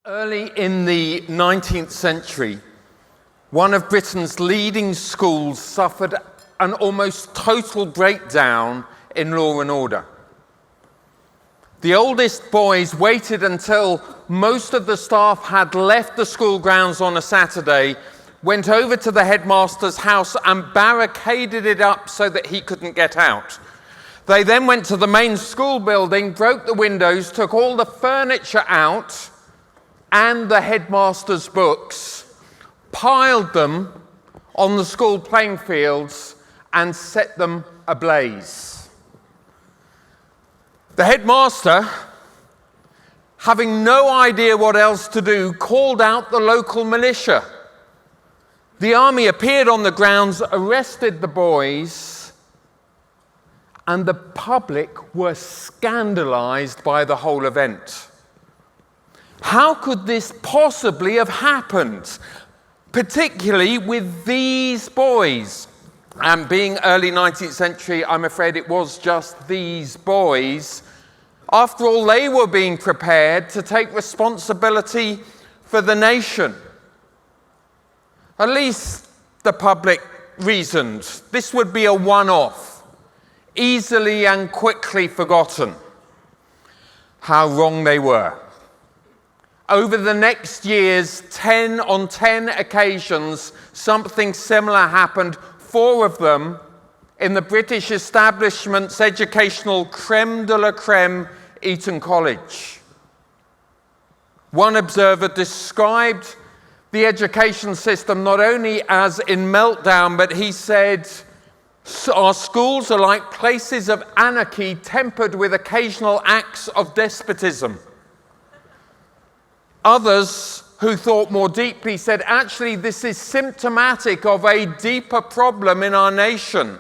Early in the 19th century, one of Britain's leading schools suffered an almost total breakdown in law and order. The oldest boys waited until most of the staff had left the school grounds on a Saturday, went over to the headmaster's house and barricaded it up so that he couldn't get out. They then went to the main school building, broke the windows, took all the furniture out and the headmaster's books, piled them on the school playing fields and set them ablaze. The headmaster, having no idea what else to do, called out the local militia. The army appeared on the grounds, arrested the boys, and the public were scandalized by the whole event. How could this possibly have happened, particularly with these boys? And being early 19th century, I'm afraid it was just these boys. After all, they were being prepared to take responsibility for the nation. At least the public reasoned this would be a one-off, easily and quickly forgotten. How wrong they were. Over the next years, 10 occasions, something similar happened, 4 of them in the British establishment's educational creme de la creme, Eton College. One observer described the education system not only as in meltdown, but he said, our schools are like places of anarchy tempered with occasional acts of despotism. Others who thought more deeply said, actually, this is symptomatic of a deeper problem in our nation.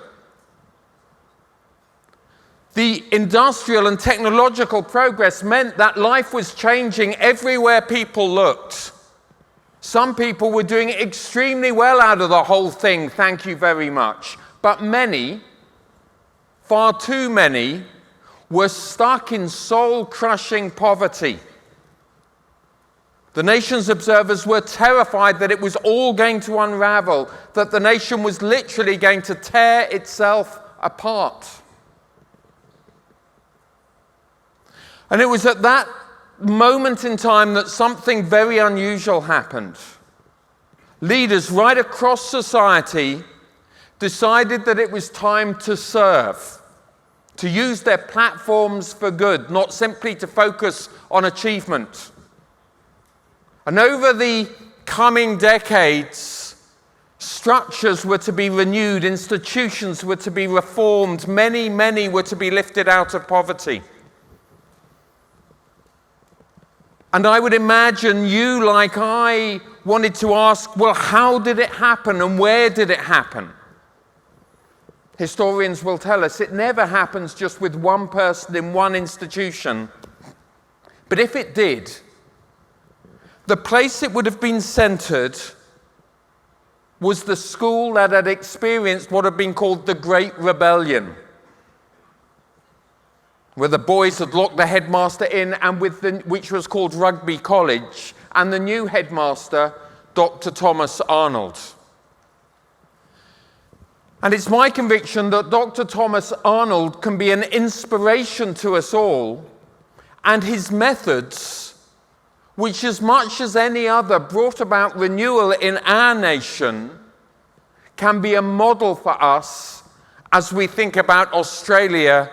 The industrial and technological progress meant that life was changing everywhere people looked. Some people were doing extremely well out of the whole thing, thank you very much. But many, far too many, were stuck in soul-crushing poverty. The nation's observers were terrified that it was all going to unravel, that the nation was literally going to tear itself apart. And it was at that moment in time that something very unusual happened. Leaders right across society decided that it was time to serve, to use their platforms for good, not simply to focus on achievement. And over the coming decades, structures were to be renewed, institutions were to be reformed, many were to be lifted out of poverty. And I would imagine you, like I, wanted to ask, well, how did it happen and where did it happen? Historians will tell us it never happens just with one person in one institution. But if it did, the place it would have been centered was the school that had experienced what had been called the Great Rebellion, where the boys had locked the headmaster in, and which was called Rugby College, and the new headmaster, Dr Thomas Arnold. And it's my conviction that Dr Thomas Arnold can be an inspiration to us all, and his methods, which as much as any other brought about renewal in our nation, can be a model for us as we think about Australia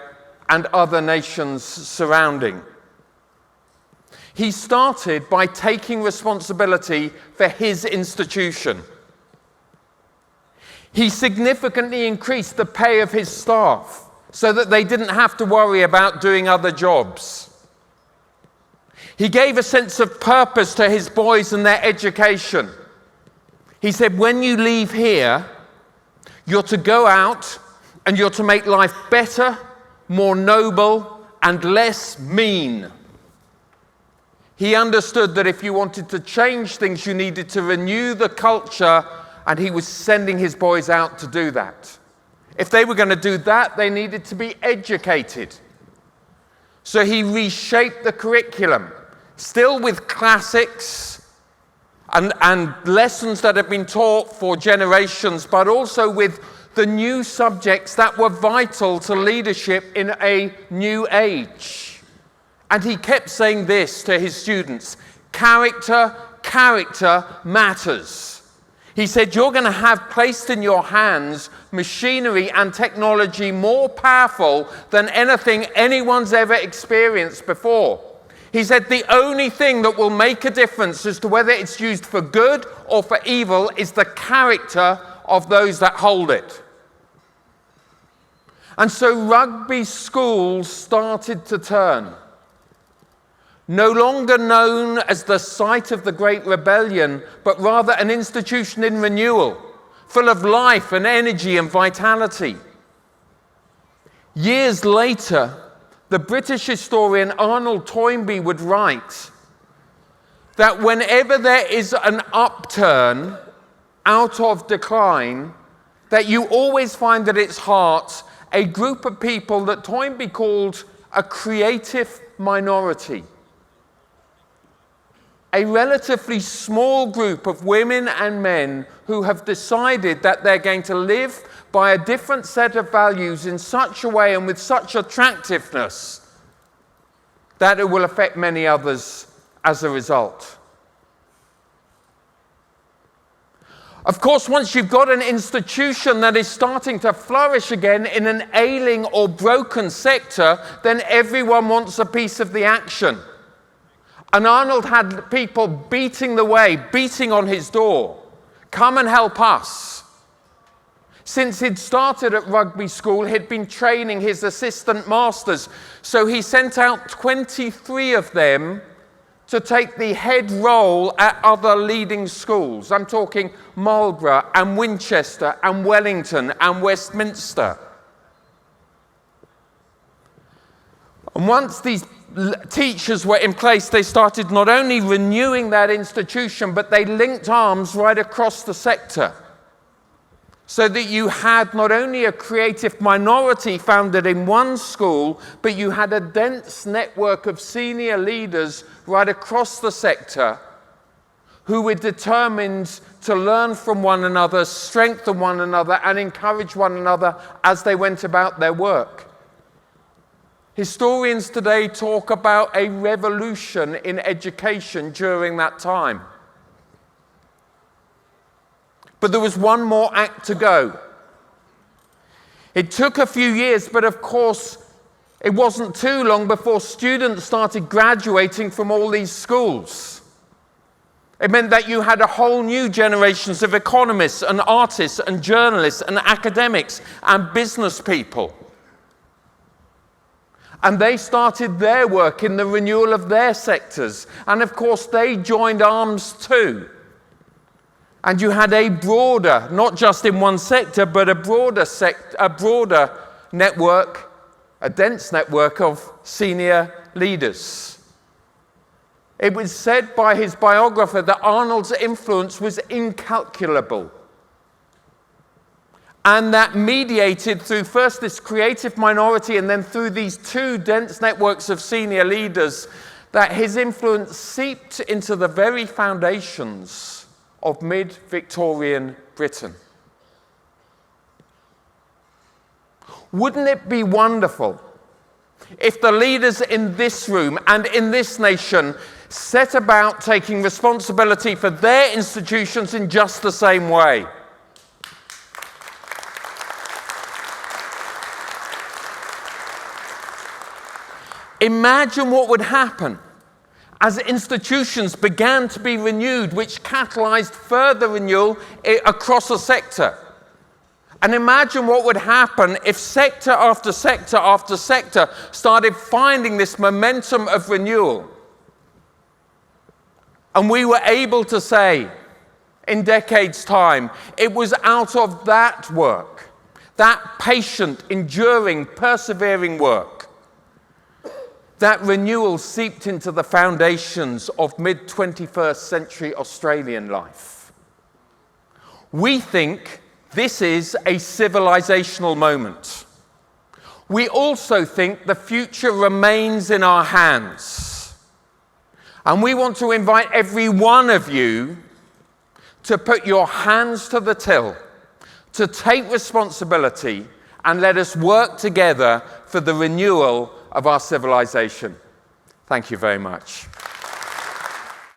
and other nations surrounding. He started by taking responsibility for his institution. He significantly increased the pay of his staff so that they didn't have to worry about doing other jobs. He gave a sense of purpose to his boys and their education. He said, when you leave here, you're to go out and you're to make life better, more noble, and less mean. He understood that if you wanted to change things, you needed to renew the culture, and he was sending his boys out to do that. If they were going to do that, they needed to be educated. So he reshaped the curriculum, still with classics and lessons that have been taught for generations, but also with the new subjects that were vital to leadership in a new age. And he kept saying this to his students: character matters. He said, you're going to have placed in your hands machinery and technology more powerful than anything anyone's ever experienced before. He said, the only thing that will make a difference as to whether it's used for good or for evil is the character of those that hold it. And so Rugby School started to turn. No longer known as the site of the Great Rebellion, but rather an institution in renewal, full of life and energy and vitality. Years later, the British historian Arnold Toynbee would write that whenever there is an upturn out of decline, that you always find at its heart a group of people that Toynbee called a creative minority. A relatively small group of women and men who have decided that they're going to live by a different set of values in such a way and with such attractiveness that it will affect many others as a result. Of course, once you've got an institution that is starting to flourish again in an ailing or broken sector, then everyone wants a piece of the action. And Arnold had people beating on his door. Come and help us. Since he'd started at Rugby School, he'd been training his assistant masters. So he sent out 23 of them to take the head role at other leading schools. I'm talking Marlborough and Winchester and Wellington and Westminster. And once these teachers were in place, they started not only renewing that institution, but they linked arms right across the sector. So that you had not only a creative minority founded in one school, but you had a dense network of senior leaders right across the sector who were determined to learn from one another, strengthen one another, and encourage one another as they went about their work. Historians today talk about a revolution in education during that time. But there was one more act to go. It took a few years, but of course, it wasn't too long before students started graduating from all these schools. It meant that you had a whole new generations of economists and artists and journalists and academics and business people. And they started their work in the renewal of their sectors. And of course, they joined arms too. And you had a broader, not just in one sector, but a broader network, a dense network of senior leaders. It was said by his biographer that Arnold's influence was incalculable. And that mediated through first this creative minority and then through these two dense networks of senior leaders, that his influence seeped into the very foundations of mid-Victorian Britain. Wouldn't it be wonderful if the leaders in this room and in this nation set about taking responsibility for their institutions in just the same way? Imagine what would happen as institutions began to be renewed, which catalyzed further renewal across a sector. And imagine what would happen if sector after sector after sector started finding this momentum of renewal. And we were able to say, in decades' time, it was out of that work, that patient, enduring, persevering work, that renewal seeped into the foundations of mid-21st century Australian life. We think this is a civilizational moment. We also think the future remains in our hands. And we want to invite every one of you to put your hands to the till, to take responsibility, and let us work together for the renewal of our civilization. Thank you very much.